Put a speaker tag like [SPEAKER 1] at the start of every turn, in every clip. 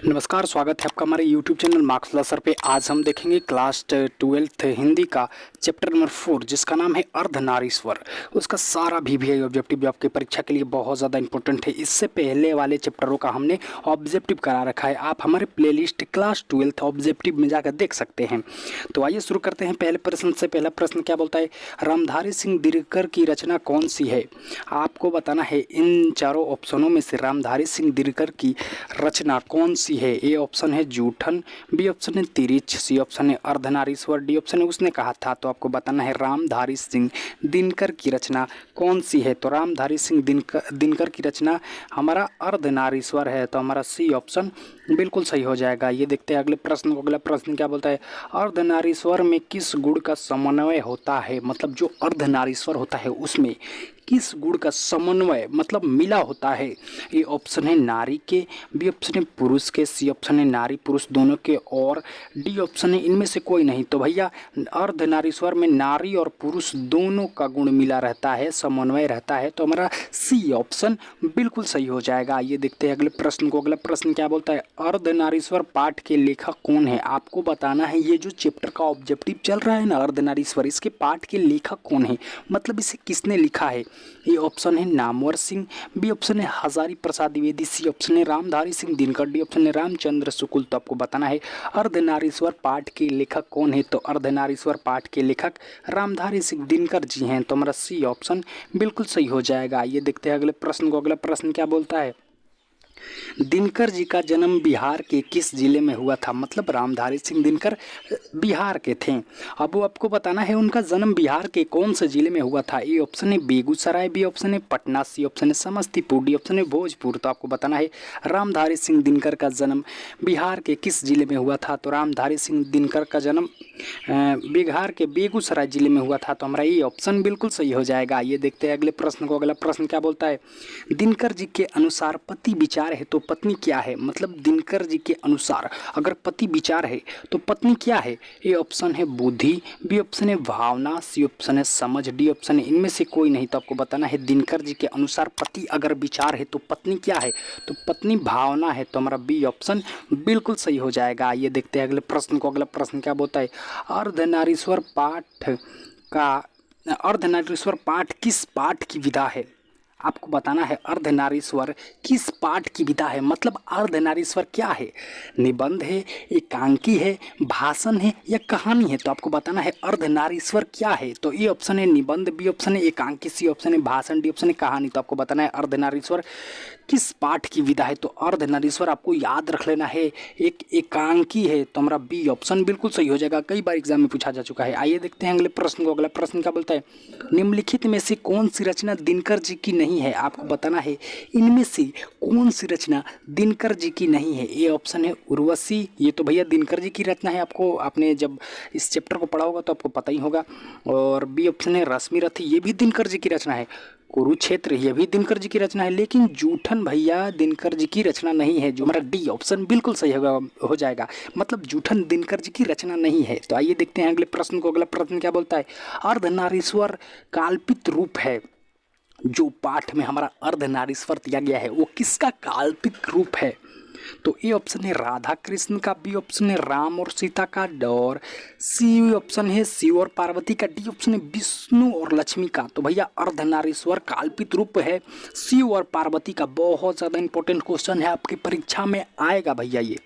[SPEAKER 1] नमस्कार, स्वागत है आपका हमारे YouTube चैनल मार्क्स सर पे। आज हम देखेंगे क्लास 12th हिंदी का चैप्टर नंबर 4 जिसका नाम है अर्धनारीश्वर। उसका सारा VVI ऑब्जेक्टिव आपके परीक्षा के लिए बहुत ज़्यादा इंपॉर्टेंट है। इससे पहले वाले चैप्टरों का हमने ऑब्जेक्टिव करा रखा है, आप हमारे प्लेलिस्ट क्लास 12th ऑब्जेक्टिव में जाकर देख सकते हैं। तो आइए शुरू करते हैं पहले प्रश्न से। पहला प्रश्न क्या बोलता है, रामधारी सिंह दिनकर की रचना कौन सी है। आपको बताना है इन चारों ऑप्शनों में से रामधारी सिंह दिनकर की रचना कौन सी है। ए ऑप्शन है जूठन, बी ऑप्शन है तिरिच, सी ऑप्शन है अर्धनारीश्वर, डी ऑप्शन है उसने कहा था। तो आपको बताना है रामधारी सिंह दिनकर की रचना कौन सी है। तो रामधारी सिंह दिनकर की रचना हमारा अर्धनारीश्वर है। तो हमारा सी ऑप्शन बिल्कुल सही हो जाएगा। ये देखते हैं अगले प्रश्न को। अगला प्रश्न क्या बोलता है, अर्धनारीश्वर में किस गुण का समन्वय होता है। मतलब जो अर्धनारीश्वर होता है उसमें किस गुण का समन्वय मतलब मिला होता है। ए ऑप्शन है नारी के, बी ऑप्शन है पुरुष के, सी ऑप्शन है नारी पुरुष दोनों के, और डी ऑप्शन है इनमें से कोई नहीं। तो भैया अर्धनारीश्वर में नारी और पुरुष दोनों का गुण मिला रहता है, समन्वय रहता है। तो हमारा सी ऑप्शन बिल्कुल सही हो जाएगा। ये देखते हैं अगले प्रश्न को। अगला प्रश्न क्या बोलता है, अर्धनारीश्वर पाठ के लेखक कौन है। आपको बताना है ये जो चैप्टर का ऑब्जेक्टिव चल रहा है ना अर्धनारीश्वर, इसके पाठ के लेखक कौन है, मतलब इसे किसने लिखा है। ये ऑप्शन है नामवर सिंह, बी ऑप्शन है हजारी प्रसाद द्विवेदी, सी ऑप्शन है रामधारी सिंह दिनकर, डी ऑप्शन है रामचंद्र शुक्ल। तो आपको बताना है अर्धनारीश्वर पाठ के लेखक कौन है। तो अर्धनारीश्वर पाठ के लेखक रामधारी सिंह दिनकर जी हैं। तो हमारा सी ऑप्शन बिल्कुल सही हो जाएगा। ये देखते हैं अगले प्रश्न को। अगला प्रश्न क्या बोलता है, दिनकर जी का जन्म बिहार के किस जिले में हुआ था। मतलब रामधारी सिंह दिनकर बिहार के थे। अब वो आपको बताना है उनका जन्म बिहार के कौन से जिले में हुआ था। ए ऑप्शन है बेगूसराय, बी ऑप्शन है पटना, सी ऑप्शन है समस्तीपुर, डी ऑप्शन है भोजपुर। तो आपको बताना है रामधारी सिंह दिनकर का जन्म बिहार के किस जिले में हुआ था। तो रामधारी सिंह दिनकर का जन्म बिहार के बेगूसराय जिले में हुआ था। तो हमारा ये ऑप्शन बिल्कुल सही हो जाएगा। ये देखते हैं अगले प्रश्न को। अगला प्रश्न क्या बोलता है, दिनकर जी के अनुसार पति विचार है तो पत्नी क्या है। मतलब दिनकर जी के अनुसार अगर पति विचार है तो पत्नी क्या है। ए ऑप्शन है बुद्धि, बी ऑप्शन है भावना, सी ऑप्शन है समझ, डी ऑप्शन है इनमें से कोई नहीं। तो आपको बताना है दिनकर जी के अनुसार पति अगर विचार है तो पत्नी क्या है। तो पत्नी भावना है। तो हमारा बी ऑप्शन बिल्कुल सही हो जाएगा। ये देखते हैं अगले प्रश्न को। अगला प्रश्न क्या बोलता है, अर्धनारीश्वर पाठ किस पाठ की विधा है। आपको बताना है अर्धनारीश्वर किस पाठ की विधा है। मतलब अर्धनारीश्वर क्या है, निबंध है, एकांकी है, भाषण है या कहानी है। तो आपको बताना है अर्धनारीश्वर क्या है। तो ए ऑप्शन है निबंध, बी ऑप्शन है एकांकी, सी ऑप्शन है भाषण, डी ऑप्शन है कहानी। तो आपको बताना है अर्धनारीश्वर किस पाठ की विधा है। तो अर्धनारीश्वर आपको याद रख लेना है एक एकांकी है। तो हमारा बी ऑप्शन बिल्कुल सही हो जाएगा, कई बार एग्जाम में पूछा जा चुका है। आइए देखते हैं अगले प्रश्न को। अगला प्रश्न क्या बोलता है, निम्नलिखित में से कौन सी रचना दिनकर जी की नहीं है। आपको बताना है इनमें से कौन सी रचना दिनकर जी की नहीं है। ए ऑप्शन है उर्वशी, ये तो भैया दिनकर जी की रचना है, आपने जब इस चैप्टर को पढ़ा होगा तो आपको पता ही होगा। और बी ऑप्शन है रश्मिरथी, ये भी दिनकर जी की रचना है। कुरुक्षेत्र ये भी दिनकर जी की रचना है। लेकिन जूठन भैया दिनकर जी की रचना नहीं है। जो हमारा डी ऑप्शन बिल्कुल सही हो जाएगा। मतलब जूठन दिनकर जी की रचना नहीं है। तो आइए देखते हैं अगले प्रश्न को। अगला प्रश्न क्या बोलता है, अर्धनारीश्वर काल्पित रूप है। जो पाठ में हमारा अर्धनारीश्वर दिया गया है वो किसका काल्पनिक रूप है। तो ए ऑप्शन है राधा कृष्ण का, बी ऑप्शन है राम और सीता का, और सी ऑप्शन है शिव और पार्वती का, डी ऑप्शन है विष्णु और लक्ष्मी का। तो भैया अर्धनारीश्वर काल्पित रूप है शिव और पार्वती का। बहुत ज़्यादा इंपॉर्टेंट क्वेश्चन है, आपकी परीक्षा में आएगा भैया ये।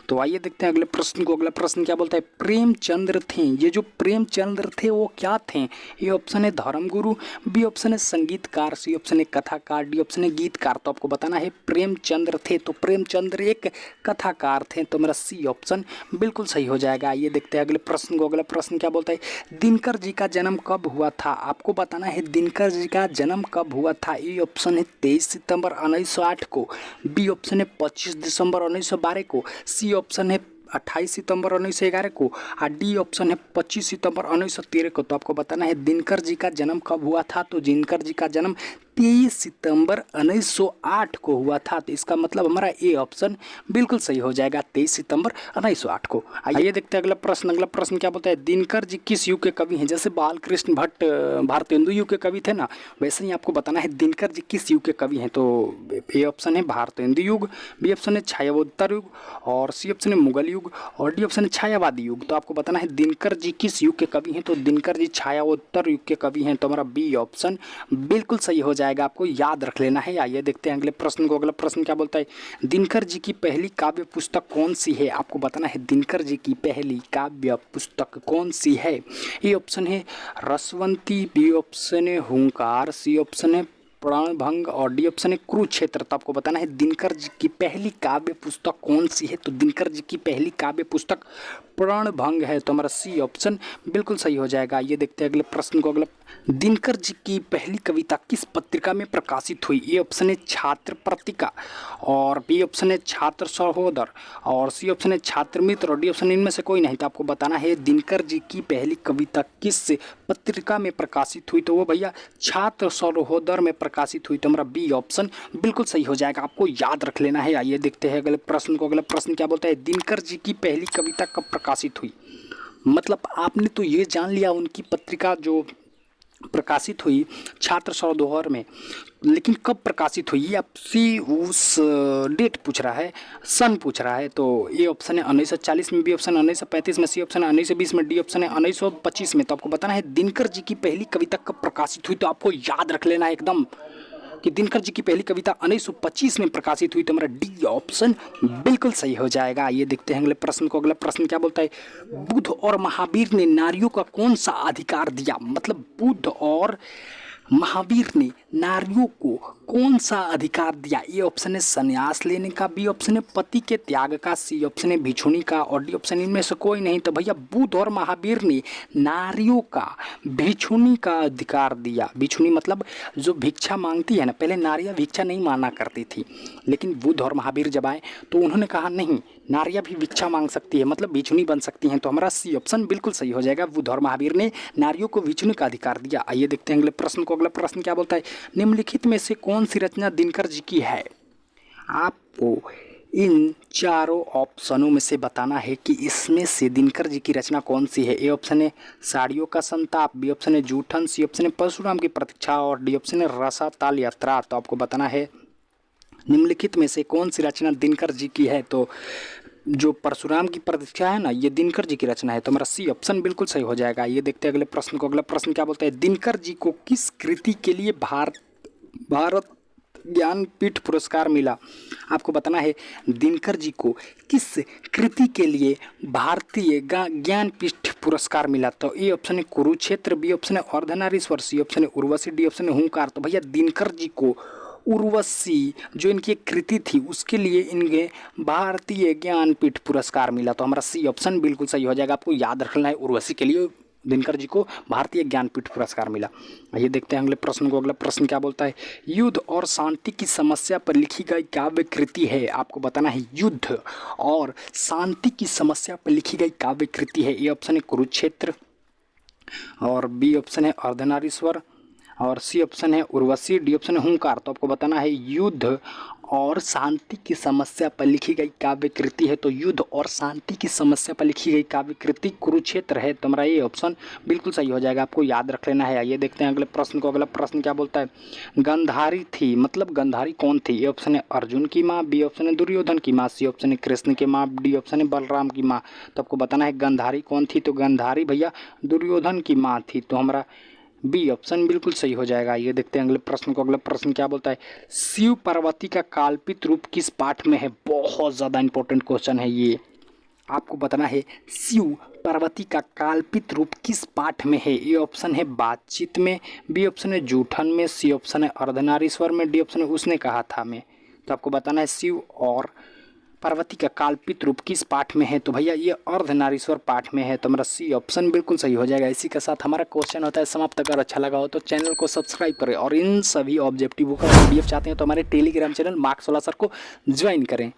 [SPEAKER 1] तो आइए देखते हैं अगले प्रश्न को। अगला प्रश्न क्या बोलता है, प्रेमचंद्र थे, ये जो प्रेमचंद्र थे वो क्या थे। ए ऑप्शन है धर्मगुरु, बी ऑप्शन है संगीतकार, सी ऑप्शन है कथाकार, डी ऑप्शन है गीतकार। तो आपको बताना है प्रेमचंद्र थे। तो प्रेमचंद्र एक कथाकार थे। तो मेरा सी ऑप्शन बिल्कुल सही हो जाएगा। ये देखते हैं अगले प्रश्न को। अगला प्रश्न क्या बोलता है, दिनकर जी का जन्म कब हुआ था। आपको बताना है दिनकर जी का जन्म कब हुआ था। ए ऑप्शन है 23 सितंबर 1908 को, बी ऑप्शन है 25 दिसंबर 1912 को, सी ऑप्शन है 28 सितंबर 1911 को, और डी ऑप्शन है 25 सितंबर 1913 को। तो आपको बताना है दिनकर जी का जन्म कब हुआ था। तो दिनकर जी का जन्म 23 सितंबर 1908 को हुआ था। तो इसका मतलब हमारा ए ऑप्शन बिल्कुल सही हो जाएगा, 23 सितंबर 1908 को। आइए देखते हैं अगला प्रश्न। अगला प्रश्न क्या बोलता है, दिनकर जी किस युग के कवि हैं। जैसे बालकृष्ण भट्ट भारतेंदु युग के कवि थे ना, वैसे ही आपको बताना है दिनकर जी किस युग के कवि हैं। तो ए ऑप्शन है भारतेंदु युग, बी ऑप्शन है छायावोत्तर युग, और सी ऑप्शन है मुगल युग, और डी ऑप्शन है छायावादी युग। तो आपको बताना है दिनकर जी किस युग के कवि हैं। तो दिनकर जी छायावोत्तर युग के कवि हैं। तो हमारा बी ऑप्शन बिल्कुल सही हो जाएगा, आपको याद रख लेना है। आइए देखते हैं अगले प्रश्न को। अगला प्रश्न क्या बोलता है, दिनकर जी की पहली काव्य पुस्तक कौन सी है। आपको बताना है दिनकर जी की पहली काव्य पुस्तक कौन सी है। ए ऑप्शन है रसवंती, बी ऑप्शन है हुंकार, सी ऑप्शन है प्राणभंग, और डी ऑप्शन है कुरुक्षेत्र। तो आपको बताना है दिनकर जी की पहली काव्य पुस्तक कौन सी है। तो दिनकर जी की पहली काव्य पुस्तक प्राणभंग है। तो हमारा सी ऑप्शन बिल्कुल सही हो जाएगा। ये देखते हैं अगले प्रश्न को। अगला, दिनकर जी की पहली कविता किस पत्रिका में प्रकाशित हुई। ए ऑप्शन है छात्र पत्रिका, और बी ऑप्शन है छात्र सहोदर, और सी ऑप्शन है छात्र मित्र, और डी ऑप्शन इनमें से कोई नहीं। तो आपको बताना है दिनकर जी की पहली कविता किस पत्रिका में प्रकाशित हुई। तो वो भैया छात्र सहोदर में प्रकाशित हुई। तो हमारा बी ऑप्शन बिल्कुल सही हो जाएगा, आपको याद रख लेना है। आइए देखते हैं अगले प्रश्न को। अगला प्रश्न क्या बोलता है, दिनकर जी की पहली कविता कब प्रकाशित हुई। मतलब आपने तो ये जान लिया उनकी पत्रिका जो प्रकाशित हुई छात्र सरोवर में, लेकिन कब प्रकाशित हुई ये आपसे उस डेट पूछ रहा है, सन पूछ रहा है। तो ए ऑप्शन है 1940 में, बी ऑप्शन 1935 में, सी ऑप्शन है 1920 में, डी ऑप्शन है 1925 में। तो आपको बताना है दिनकर जी की पहली कविता कब प्रकाशित हुई। तो आपको याद रख लेना है एकदम कि दिनकर जी की पहली कविता 1925 में प्रकाशित हुई। तो हमारा डी ऑप्शन बिल्कुल सही हो जाएगा। ये देखते हैं अगले प्रश्न को। अगला प्रश्न क्या बोलता है, बुद्ध और महावीर ने नारियों का कौन सा अधिकार दिया। मतलब बुद्ध और महावीर ने नारियों को कौन सा अधिकार दिया। ए ऑप्शन है संन्यास लेने का, बी ऑप्शन है पति के त्याग का, सी ऑप्शन है भिक्षुणी का, और डी ऑप्शन इनमें से कोई नहीं। तो भैया बुद्ध और महावीर ने नारियों का भिक्षुणी का अधिकार दिया। भिक्षुणी मतलब जो भिक्षा मांगती है ना, पहले नारियां भिक्षा नहीं मांगा करती थी, लेकिन बुद्ध और महावीर जब आए तो उन्होंने कहा नहीं, नारियां भी भिक्षा मांग सकती है, मतलब भिक्षुणी बन सकती हैं। तो हमारा सी ऑप्शन बिल्कुल सही हो जाएगा, बुद्ध और महावीर ने नारियों को भिक्षुणी का अधिकार दिया। आइए देखते हैं अगले प्रश्न को। अगला प्रश्न क्या बोलता है, निम्नलिखित में से कौन सी रचना दिनकर जी की है। आपको इन चारों ऑप्शनों में से बताना है कि इसमें से दिनकर जी की रचना कौन सी है। ए ऑप्शन है साड़ियों का संताप, बी ऑप्शन है जूठन, सी ऑप्शन है परशुराम की प्रतीक्षा, और डी ऑप्शन है रसाताल यात्रा। तो आपको बताना है निम्नलिखित में से कौन सी रचना दिनकर जी की है। तो जो परशुराम की प्रतीक्षा है ना, ये दिनकर जी की रचना है। तो हमारा सी ऑप्शन बिल्कुल सही हो जाएगा। ये देखते हैं अगले प्रश्न को। अगला प्रश्न क्या बोलता है, दिनकर जी को किस कृति के लिए भारत ज्ञानपीठ पुरस्कार मिला। आपको बताना है दिनकर जी को किस कृति के लिए भारतीय ज्ञानपीठ पुरस्कार मिला। तो ए ऑप्शन है कुरुक्षेत्र, बी ऑप्शन है अर्धनारीश्वर, सी ऑप्शन है उर्वशी, डी ऑप्शन है हुंकार। तो भैया दिनकर जी को उर्वशी जो इनकी कृति थी उसके लिए इनके भारतीय ज्ञानपीठ पुरस्कार मिला। तो हमारा सी ऑप्शन बिल्कुल सही हो जाएगा, आपको याद रखना है उर्वशी के लिए दिनकर जी को भारतीय ज्ञानपीठ पुरस्कार मिला। आइए देखते हैं अगले प्रश्न को। अगला प्रश्न क्या बोलता है, युद्ध और शांति की समस्या पर लिखी गई काव्य कृति है। आपको बताना है युद्ध और शांति की समस्या पर लिखी गई काव्य कृति है। ए ऑप्शन है कुरुक्षेत्र, और बी ऑप्शन है अर्धनारीश्वर, और सी ऑप्शन है उर्वशी, डी ऑप्शन है हुंकार। तो आपको बताना है युद्ध और शांति की समस्या पर लिखी गई काव्य कृति है। तो युद्ध और शांति की समस्या पर लिखी गई काव्य कृति कुरुक्षेत्र है। तो हमारा ये ऑप्शन बिल्कुल सही हो जाएगा, आपको याद रख लेना है। आइए देखते हैं अगले प्रश्न को। अगला प्रश्न क्या बोलता है, गंधारी थी, मतलब गंधारी कौन थी। ए ऑप्शन है अर्जुन की माँ, बी ऑप्शन है दुर्योधन की माँ, सी ऑप्शन है कृष्ण की माँ, डी ऑप्शन है बलराम की माँ। तो आपको बताना है गंधारी कौन थी। तो गंधारी भैया दुर्योधन की माँ थी। तो हमारा बी ऑप्शन बिल्कुल सही हो जाएगा। ये देखते हैं अगले प्रश्न को। अगला प्रश्न क्या बोलता है, शिव पार्वती का काल्पित रूप किस पाठ में है। बहुत ज़्यादा इंपॉर्टेंट क्वेश्चन है ये, आपको बताना है शिव पार्वती का काल्पित रूप किस पाठ में है। ए ऑप्शन है बातचीत में, बी ऑप्शन है जूठन में, सी ऑप्शन है अर्धनारीश्वर में, डी ऑप्शन है उसने कहा था में। तो आपको बताना है शिव और पार्वती का काल्पित रूप किस पाठ में है। तो भैया ये अर्धनारीश्वर पाठ में है। तो हमारा सी ऑप्शन बिल्कुल सही हो जाएगा। इसी के साथ हमारा क्वेश्चन होता है समाप्त। अगर अच्छा लगा हो तो चैनल को सब्सक्राइब करें, और इन सभी ऑब्जेक्टिवों का PDF चाहते हैं तो हमारे टेलीग्राम चैनल मार्क्स वाला सर को ज्वाइन करें।